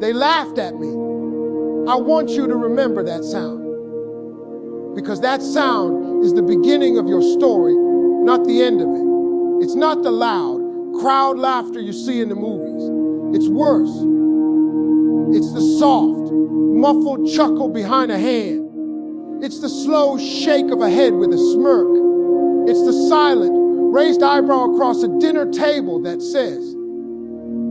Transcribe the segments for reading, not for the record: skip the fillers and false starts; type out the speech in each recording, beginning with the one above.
They laughed at me. I want you to remember that sound, because that sound is the beginning of your story, not the end of it. It's not the loud, crowd laughter you see in the movies. It's worse. It's the soft, muffled chuckle behind a hand. It's the slow shake of a head with a smirk. It's the silent, raised eyebrow across a dinner table that says,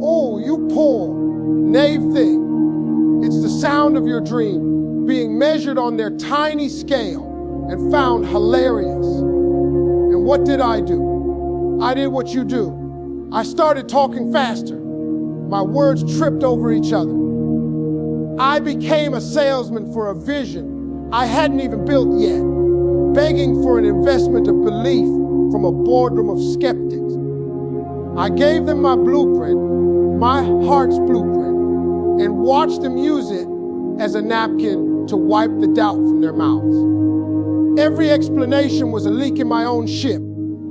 "Oh, you poor, knave thing." It's the sound of your dream being measured on their tiny scale and found hilarious. And what did I do? I did what you do. I started talking faster. My words tripped over each other. I became a salesman for a vision I hadn't even built yet, begging for an investment of belief from a boardroom of skeptics. I gave them my blueprint, my heart's blueprint, and watched them use it as a napkin to wipe the doubt from their mouths. Every explanation was a leak in my own ship.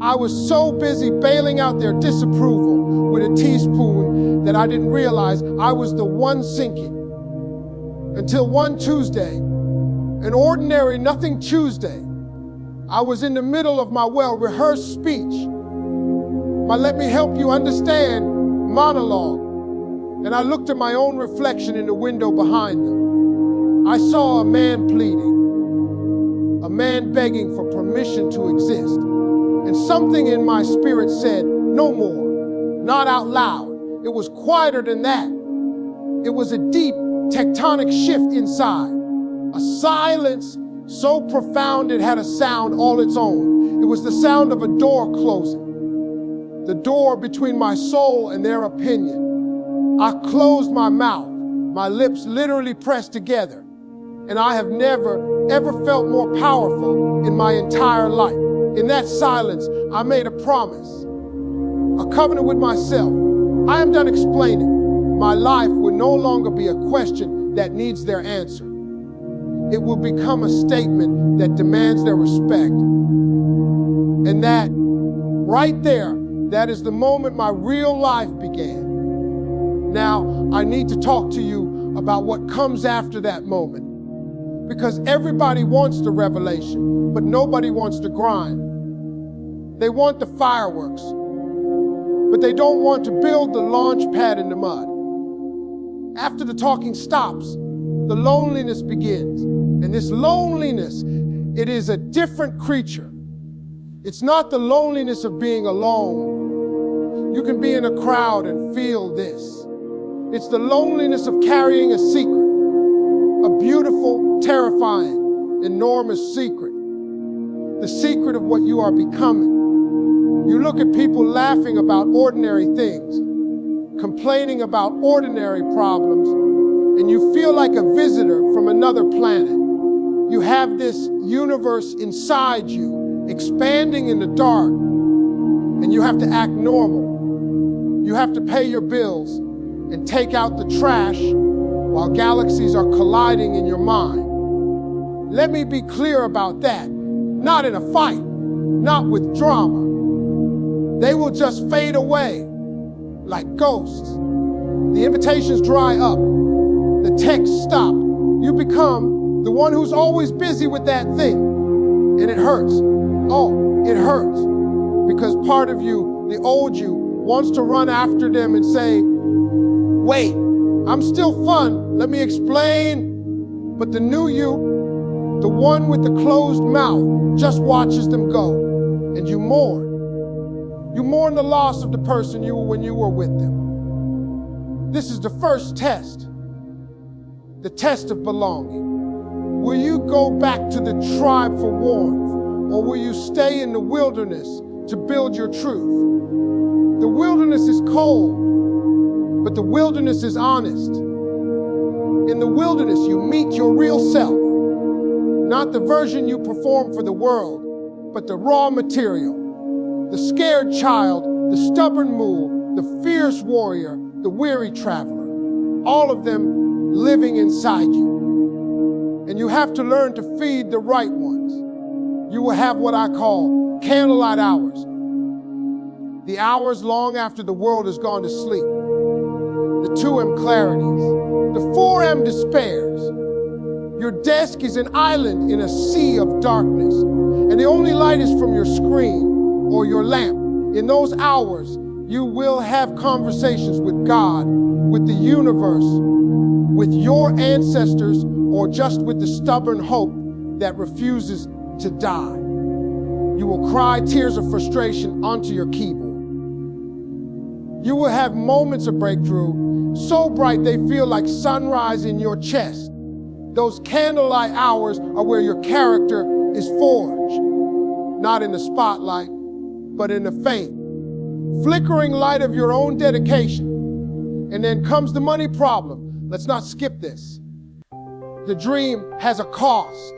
I was so busy bailing out their disapproval with a teaspoon that I didn't realize I was the one sinking. Until one Tuesday, an ordinary nothing Tuesday, I was in the middle of my well-rehearsed speech, my "let me help you understand" monologue, and I looked at my own reflection in the window behind them. I saw a man pleading, a man begging for permission to exist, and something in my spirit said, "No more," not out loud. It was quieter than that. It was a deep tectonic shift inside, a silence so profound it had a sound all its own. It was the sound of a door closing, the door between my soul and their opinion. I closed my mouth, my lips literally pressed together, and I have never, ever felt more powerful in my entire life. In that silence, I made a promise, a covenant with myself. I am done explaining. My life will no longer be a question that needs their answer. It will become a statement that demands their respect. And that, right there, that is the moment my real life began. Now, I need to talk to you about what comes after that moment. Because everybody wants the revelation, but nobody wants the grind. They want the fireworks, but they don't want to build the launch pad in the mud. After the talking stops, the loneliness begins. And this loneliness, it is a different creature. It's not the loneliness of being alone. You can be in a crowd and feel this. It's the loneliness of carrying a secret, a beautiful, terrifying, enormous secret. The secret of what you are becoming. You look at people laughing about ordinary things, complaining about ordinary problems, and you feel like a visitor from another planet. You have this universe inside you, expanding in the dark, and you have to act normal. You have to pay your bills and take out the trash while galaxies are colliding in your mind. Let me be clear about that. Not in a fight, not with drama. They will just fade away like ghosts. The invitations dry up. The texts stop. You become the one who's always busy with that thing. And it hurts. Oh, it hurts. Because part of you, the old you, wants to run after them and say, "Wait, I'm still fun. Let me explain." But the new you, the one with the closed mouth, just watches them go. And you mourn. You mourn the loss of the person you were when you were with them. This is the first test, the test of belonging. Will you go back to the tribe for warmth, or will you stay in the wilderness to build your truth? The wilderness is cold, but the wilderness is honest. In the wilderness, you meet your real self, not the version you perform for the world, but the raw material. The scared child, the stubborn mule, the fierce warrior, the weary traveler, all of them living inside you. And you have to learn to feed the right ones. You will have what I call candlelight hours. The hours long after the world has gone to sleep. the 2M clarities, the 4M despairs. Your desk is an island in a sea of darkness, and the only light is from your screen or your lamp. In those hours, you will have conversations with God, with the universe, with your ancestors, or just with the stubborn hope that refuses to die. You will cry tears of frustration onto your keyboard. You will have moments of breakthrough, so bright they feel like sunrise in your chest. Those candlelight hours are where your character is forged, not in the spotlight, but in the faint, flickering light of your own dedication. And then comes the money problem. Let's not skip this. The dream has a cost,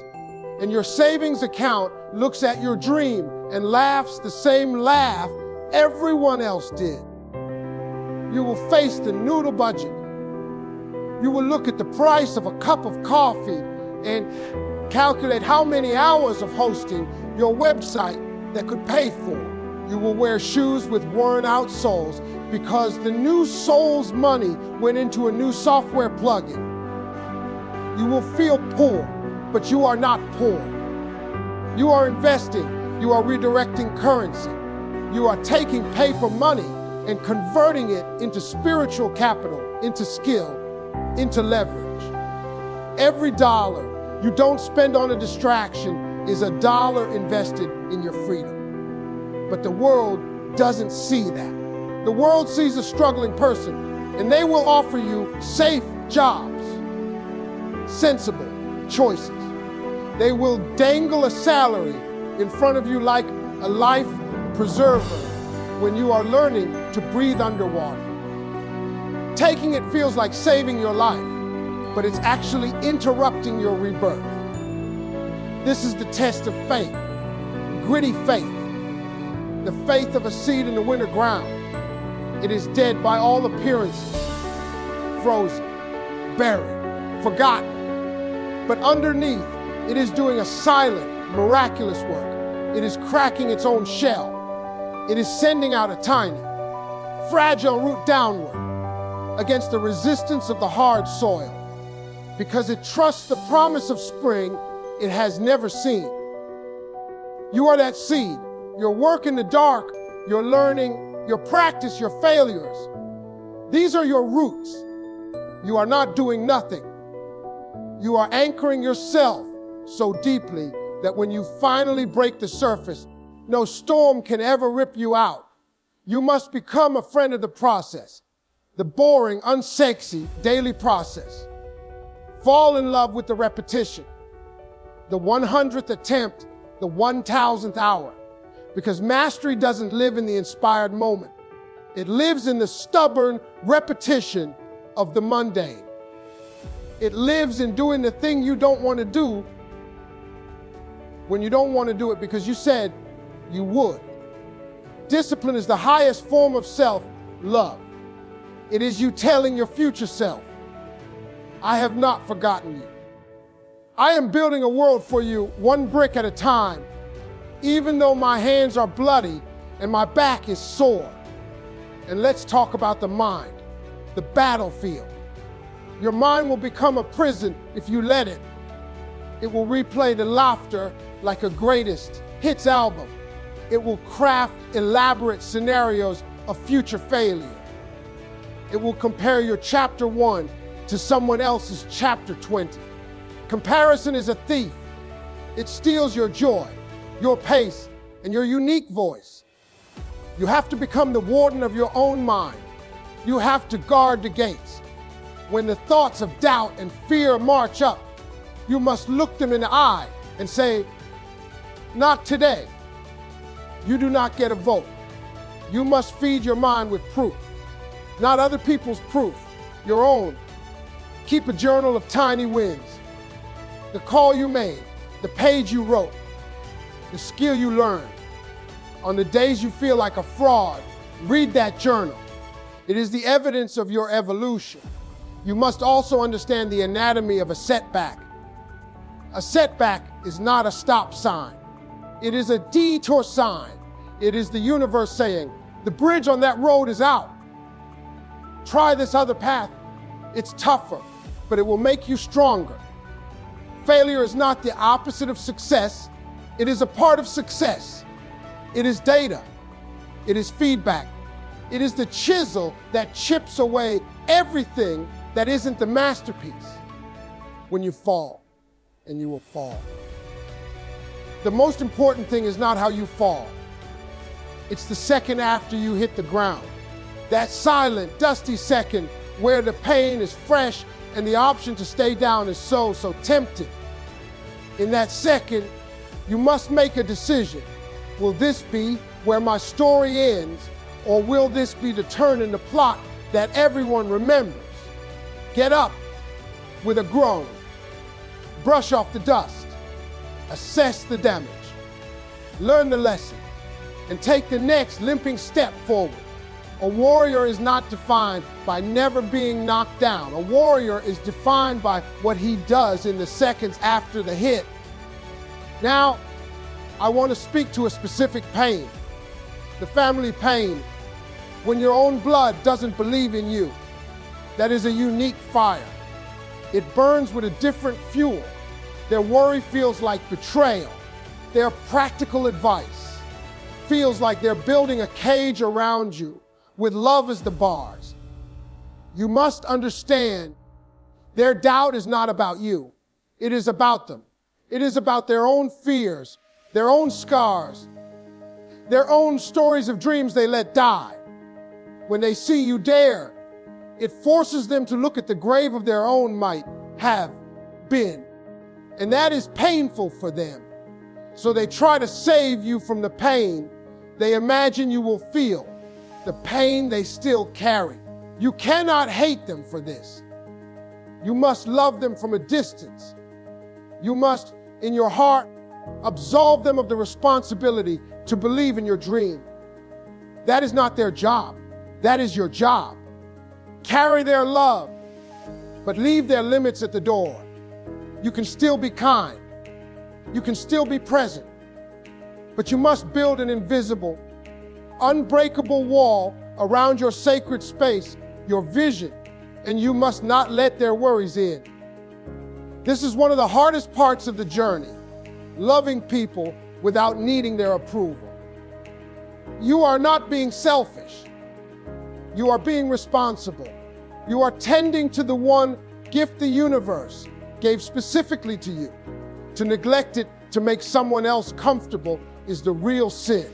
and your savings account looks at your dream and laughs the same laugh everyone else did. You will face the noodle budget. You will look at the price of a cup of coffee and calculate how many hours of hosting your website that could pay for. You will wear shoes with worn out soles because the new sole's money went into a new software plugin. You will feel poor, but you are not poor. You are investing. You are redirecting currency. You are taking paper money and converting it into spiritual capital, into skill, into leverage. Every dollar you don't spend on a distraction is a dollar invested in your freedom. But the world doesn't see that. The world sees a struggling person, and they will offer you safe jobs, sensible choices. They will dangle a salary in front of you like a life preserver when you are learning to breathe underwater. Taking it feels like saving your life, but it's actually interrupting your rebirth. This is the test of faith, gritty faith, the faith of a seed in the winter ground. It is dead by all appearances, frozen, buried, forgotten. But underneath, it is doing a silent, miraculous work. It is cracking its own shell. It is sending out a tiny, fragile root downward against the resistance of the hard soil, because it trusts the promise of spring it has never seen. You are that seed. Your work in the dark, your learning, your practice, your failures. These are your roots. You are not doing nothing. You are anchoring yourself so deeply that when you finally break the surface, no storm can ever rip you out. You must become a friend of the process, the boring, unsexy daily process. Fall in love with the repetition, the 100th attempt, the 1,000th hour, because mastery doesn't live in the inspired moment. It lives in the stubborn repetition of the mundane. It lives in doing the thing you don't want to do when you don't want to do it because you said you would. Discipline is the highest form of self-love. It is you telling your future self, I have not forgotten you. I am building a world for you, one brick at a time, even though my hands are bloody and my back is sore. And let's talk about the mind, the battlefield. Your mind will become a prison if you let it. It will replay the laughter like a greatest hits album. It will craft elaborate scenarios of future failure. It will compare your chapter 1 to someone else's chapter 20. Comparison is a thief. It steals your joy, your pace, and your unique voice. You have to become the warden of your own mind. You have to guard the gates. When the thoughts of doubt and fear march up, you must look them in the eye and say, not today. You do not get a vote. You must feed your mind with proof, not other people's proof, your own. Keep a journal of tiny wins. The call you made, the page you wrote, the skill you learned. On the days you feel like a fraud, read that journal. It is the evidence of your evolution. You must also understand the anatomy of a setback. A setback is not a stop sign. It is a detour sign. It is the universe saying, the bridge on that road is out. Try this other path. It's tougher, but it will make you stronger. Failure is not the opposite of success. It is a part of success. It is data. It is feedback. It is the chisel that chips away everything that isn't the masterpiece. When you fall, and you will fall. The most important thing is not how you fall. It's the second after you hit the ground. That silent, dusty second where the pain is fresh and the option to stay down is so tempting. In that second, you must make a decision. Will this be where my story ends, or will this be the turn in the plot that everyone remembers? Get up with a groan. Brush off the dust. Assess the damage. Learn the lesson and take the next limping step forward. A warrior is not defined by never being knocked down. A warrior is defined by what he does in the seconds after the hit. Now, I want to speak to a specific pain. The family pain. When your own blood doesn't believe in you. That is a unique fire. It burns with a different fuel. Their worry feels like betrayal. Their practical advice feels like they're building a cage around you with love as the bars. You must understand, their doubt is not about you. It is about them. It is about their own fears, their own scars, their own stories of dreams they let die. When they see you dare, it forces them to look at the grave of their own might have been. And that is painful for them. So they try to save you from the pain they imagine you will feel, the pain they still carry. You cannot hate them for this. You must love them from a distance. You must, in your heart, absolve them of the responsibility to believe in your dream. That is not their job. That is your job. Carry their love, but leave their limits at the door. You can still be kind. You can still be present. But you must build an invisible, unbreakable wall around your sacred space, your vision, and you must not let their worries in. This is one of the hardest parts of the journey, loving people without needing their approval. You are not being selfish. You are being responsible. You are tending to the one gift the universe gave specifically to you. To neglect it to make someone else comfortable is the real sin.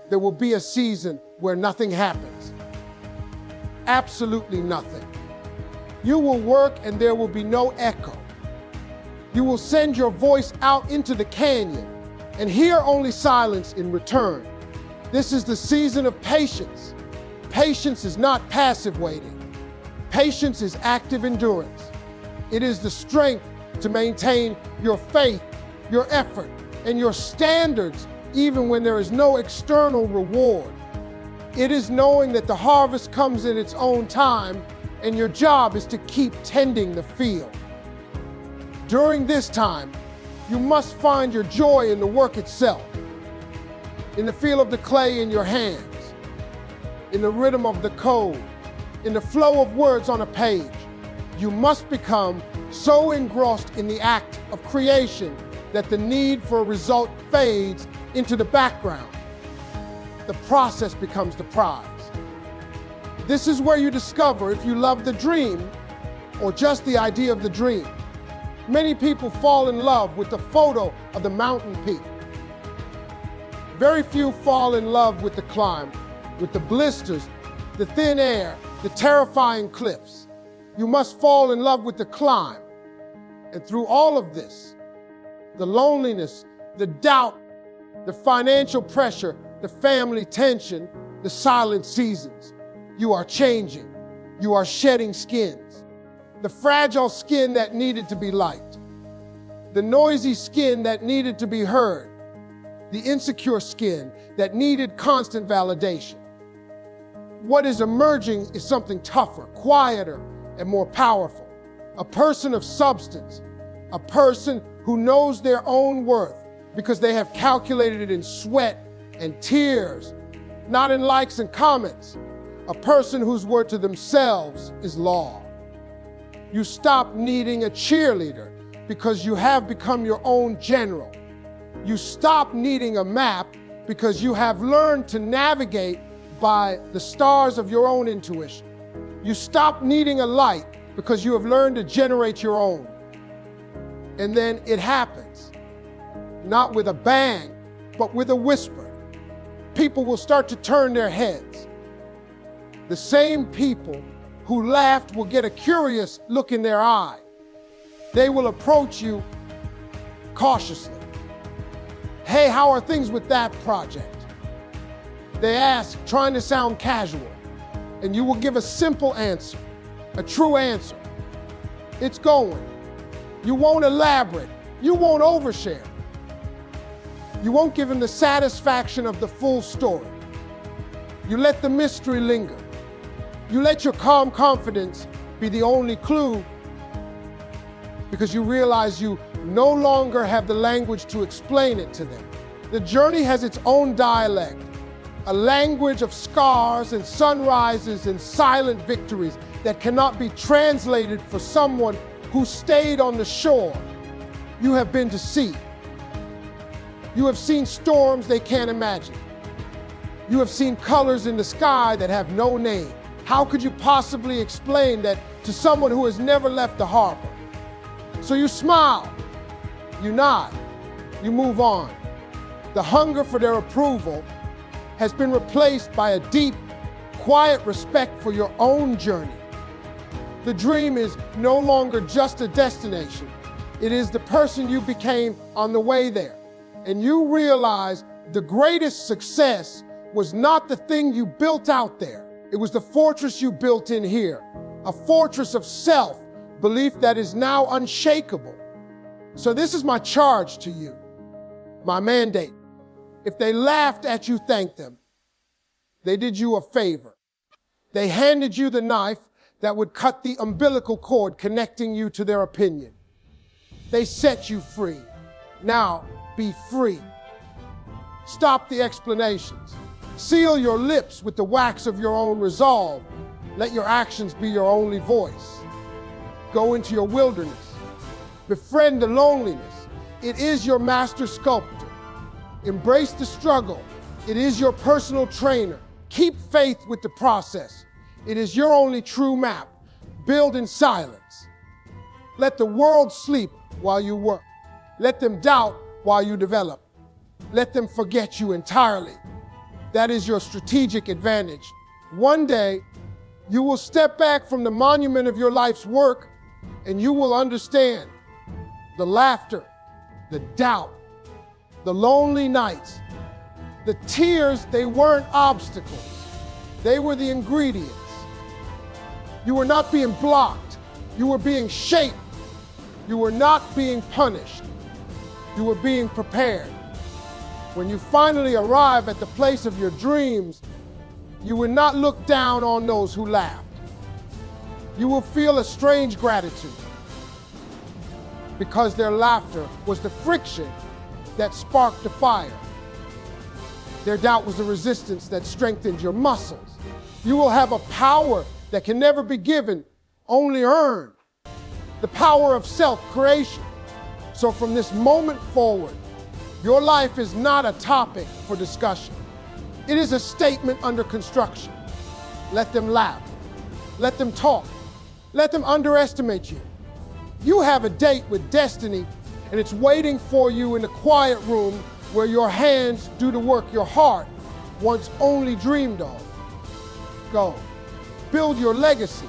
There will be a season where nothing happens. Absolutely nothing. You will work and there will be no echo. You will send your voice out into the canyon and hear only silence in return. This is the season of patience. Patience is not passive waiting. Patience is active endurance. It is the strength to maintain your faith, your effort, and your standards even when there is no external reward. It is knowing that the harvest comes in its own time and your job is to keep tending the field. During this time, you must find your joy in the work itself, in the feel of the clay in your hands, in the rhythm of the code, in the flow of words on a page. You must become so engrossed in the act of creation that the need for a result fades into the background. The process becomes the prize. This is where you discover if you love the dream or just the idea of the dream. Many people fall in love with the photo of the mountain peak. Very few fall in love with the climb, with the blisters, the thin air, the terrifying cliffs. You must fall in love with the climb. And through all of this, the loneliness, the doubt, the financial pressure, the family tension, the silent seasons, you are changing. You are shedding skins. The fragile skin that needed to be liked, the noisy skin that needed to be heard, the insecure skin that needed constant validation. What is emerging is something tougher, quieter, and more powerful. A person of substance, a person who knows their own worth because they have calculated it in sweat and tears, not in likes and comments. A person whose word to themselves is law. You stop needing a cheerleader because you have become your own general. You stop needing a map because you have learned to navigate by the stars of your own intuition. You stop needing a light because you have learned to generate your own. And then it happens, not with a bang, but with a whisper. People will start to turn their heads. The same people who laughed will get a curious look in their eye. They will approach you cautiously. Hey, how are things with that project? They ask, trying to sound casual, and you will give a simple answer, a true answer. It's going. You won't elaborate. You won't overshare. You won't give them the satisfaction of the full story. You let the mystery linger. You let your calm confidence be the only clue, because you realize you no longer have the language to explain it to them. The journey has its own dialect, a language of scars and sunrises and silent victories that cannot be translated for someone who stayed on the shore you have been to sea. You have seen storms they can't imagine. You have seen colors in the sky that have no name. How could you possibly explain that to someone who has never left the harbor? So you smile, you nod, you move on. The hunger for their approval has been replaced by a deep, quiet respect for your own journey. The dream is no longer just a destination. It is the person you became on the way there. And you realize the greatest success was not the thing you built out there. It was the fortress you built in here, a fortress of self-belief that is now unshakable. So this is my charge to you, my mandate. If they laughed at you, thank them. They did you a favor. They handed you the knife that would cut the umbilical cord connecting you to their opinion. They set you free. Now be free. Stop the explanations. Seal your lips with the wax of your own resolve. Let your actions be your only voice. Go into your wilderness. Befriend the loneliness. It is your master sculptor. Embrace the struggle. It is your personal trainer. Keep faith with the process. It is your only true map. Build in silence. Let the world sleep while you work. Let them doubt while you develop. Let them forget you entirely. That is your strategic advantage. One day, you will step back from the monument of your life's work and you will understand the laughter, the doubt, the lonely nights, the tears. They weren't obstacles. They were the ingredients. You were not being blocked. You were being shaped. You were not being punished. You were being prepared. When you finally arrive at the place of your dreams, you will not look down on those who laughed. You will feel a strange gratitude, because their laughter was the friction that sparked the fire. Their doubt was the resistance that strengthened your muscles. You will have a power that can never be given, only earned. The power of self-creation. So from this moment forward, your life is not a topic for discussion. It is a statement under construction. Let them laugh. Let them talk. Let them underestimate you. You have a date with destiny, and it's waiting for you in the quiet room where your hands do the work your heart once only dreamed of. Go. Build your legacy.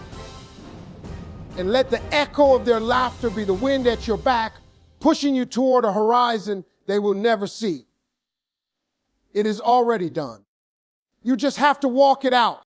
And let the echo of their laughter be the wind at your back, pushing you toward a horizon they will never see. It is already done. You just have to walk it out.